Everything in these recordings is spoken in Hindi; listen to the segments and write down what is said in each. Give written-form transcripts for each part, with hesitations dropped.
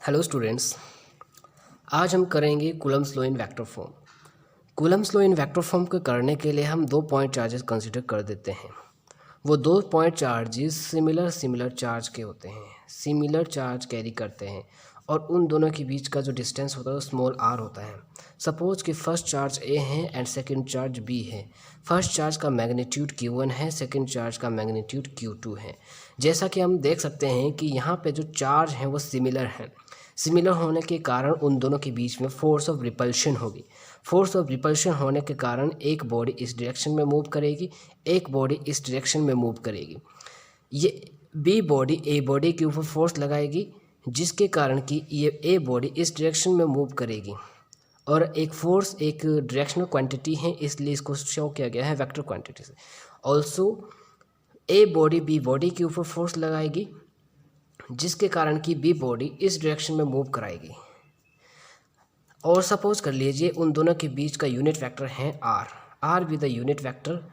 हेलो स्टूडेंट्स, आज हम करेंगे Coulomb's law in vector form. Coulomb's law in vector form को करने के लिए हम 2 पॉइंट चार्जेस कंसीडर कर देते हैं। वो 2 पॉइंट चार्जेस सिमिलर चार्ज के होते हैं, सिमिलर चार्ज कैरी करते हैं और उन दोनों के बीच का जो डिस्टेंस होता है वो स्मॉल r होता है। सपोज कि फर्स्ट चार्ज a है एंड सेकंड चार्ज b है। फर्स्ट चार्ज का मैग्नीट्यूड q1 है, सेकंड चार्ज का मैग्नीट्यूड q2 है। जैसा कि हम देख सकते हैं कि यहाँ पे जो चार्ज हैं वो सिमिलर हैं। सिमिलर होने के कारण उन दोनों के बीच में फोर्स ऑफ रिपल्शन होगी। फोर्स ऑफ रिपल्शन होने के कारण एक बॉडी इस डायरेक्शन में मूव करेगी, एक बॉडी इस डायरेक्शन में मूव करेगी। ये बी बॉडी ए बॉडी के ऊपर फोर्स लगाएगी, जिसके कारण कि ये ए बॉडी इस डायरेक्शन में मूव करेगी और एक फोर्स एक डायरेक्शनल क्वांटिटी है, इसलिए इसको शो किया गया है वेक्टर क्वांटिटी से। Also A body B body के ऊपर फोर्स लगाएगी, जिसके कारण कि बी बॉडी इस डायरेक्शन में मूव कराएगी। और सपोज कर लीजिए उन दोनों के बीच का यूनिट वेक्टर है R with the unit vector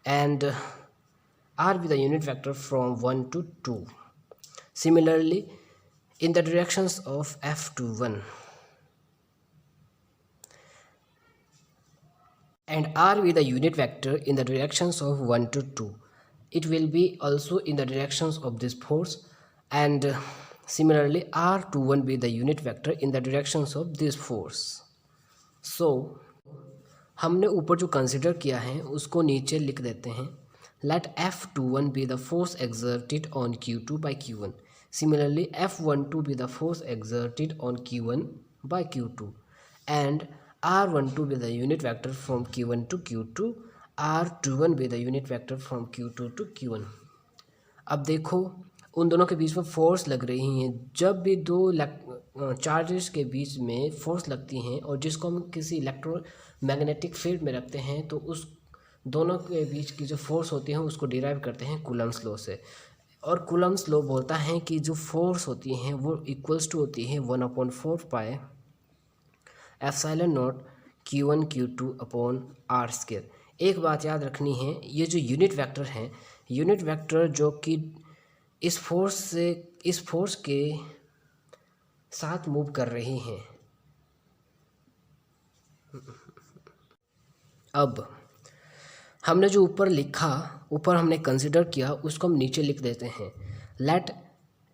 and r with the unit vector from 1 to 2. Similarly, in the directions of f to 1 and r with the unit vector in the directions of 1 to 2, it will be also in the directions of this force, and similarly r to 1 with the unit vector in the directions of this force. So हमने ऊपर जो कंसिडर किया है उसको नीचे लिख देते हैं. Let F21 be the force exerted on Q2 by Q1. Similarly, F12 be the force exerted on Q1 by Q2. And R12 be the unit vector from Q1 to Q2. R21 be the unit vector from Q2 to Q1. अब देखो उन दोनों के बीच में फोर्स लग रही हैं। जब भी दो चार्जेस के बीच में फोर्स लगती हैं और जिसको हम किसी इलेक्ट्रोमैग्नेटिक फील्ड में रखते हैं तो उस दोनों के बीच की जो फोर्स होती है उसको डिराइव करते हैं कूलम्ब्स लॉ से। और कूलम्ब्स लॉ बोलता है कि जो फोर्स होती हैं वो इक्वल्स टू होती है 1/4 pi epsilon naught Q1 Q2 upon r square. एक बात याद रखनी है, ये जो यूनिट वेक्टर हैं, यूनिट वेक्टर जो कि इस फोर्स के साथ मूव कर रही हैं। अब हमने जो ऊपर लिखा, ऊपर हमने कंसिडर किया, उसको हम नीचे लिख देते हैं. Let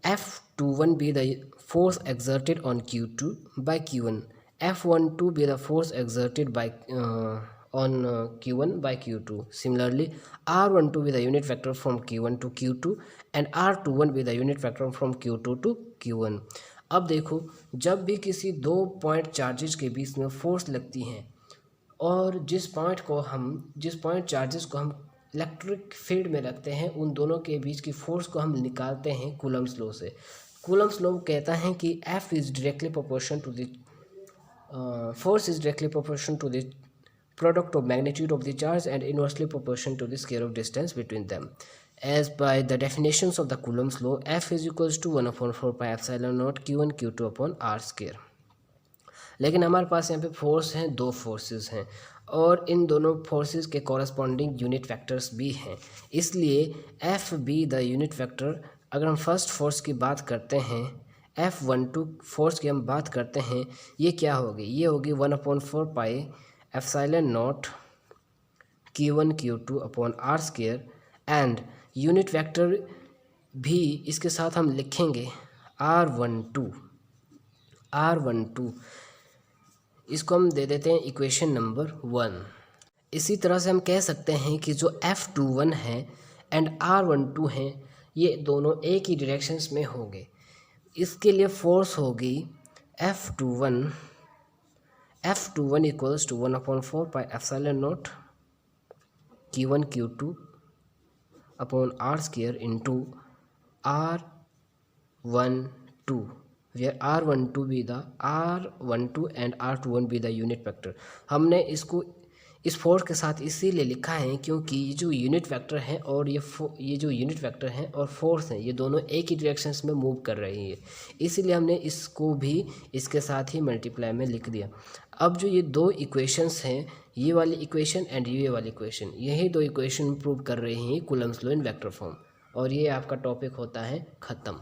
F21 be the force exerted on Q2 by Q1, F12 be the force exerted by on Q1 by Q2. Similarly, R12 be the unit vector from Q1 to Q2 and R21 be the unit vector from Q2 to Q1. अब देखो, जब भी किसी दो पॉइंट चार्जेस के बीच में फोर्स लगती हैं और जिस पॉइंट चार्जेस को हम इलेक्ट्रिक फील्ड में रखते हैं, उन दोनों के बीच की फोर्स को हम निकालते हैं कूलम्ब्स लॉ से। कूलम्ब्स लॉ कहता है कि F is directly proportional to the force is directly proportional to the product of magnitude of the charge and inversely proportional to the square of distance between them. As by the definitions of the Coulomb's law, F is equals to 1/4 pi epsilon naught Q1 Q2 upon r square. लेकिन हमारे पास यहाँ पे फोर्स हैं, दो फोर्सेस हैं और इन दोनों फोर्सेस के कॉरस्पॉन्डिंग यूनिट वेक्टर्स भी हैं, इसलिए F be the unit vector. अगर हम फर्स्ट फोर्स की बात करते हैं, F12 फोर्स की हम बात करते हैं, ये क्या होगी? ये होगी 1/4 pi epsilon naught Q1 Q2 upon r square and unit vector भी इसके साथ हम लिखेंगे R12। इसको हम दे देते हैं इक्वेशन नंबर 1। इसी तरह से हम कह सकते हैं कि जो F21 है एंड R12 हैं, ये दोनों एक ही डायरेक्शंस में होंगे। इसके लिए फोर्स होगी F21 equals to 1/4 pi epsilon naught Q1 Q2 upon r square into R12, where R12 and R21 be the unit vector। हमने इसको इस फोर्स के साथ इसीलिए लिखा है क्योंकि ये जो यूनिट वेक्टर है और ये जो यूनिट वेक्टर है और फोर्स है, ये दोनों एक ही डायरेक्शंस में मूव कर रही है, इसीलिए हमने इसको भी इसके साथ ही मल्टीप्लाई में लिख दिया। अब जो ये दो इक्वेशंस हैं, ये वाली इक्वेशन एंड ये वाली इक्वेशन, यही दो इक्वेशन प्रूव कर रही हैं Coulomb's law in vector form, और ये आपका टॉपिक होता है ख़त्म।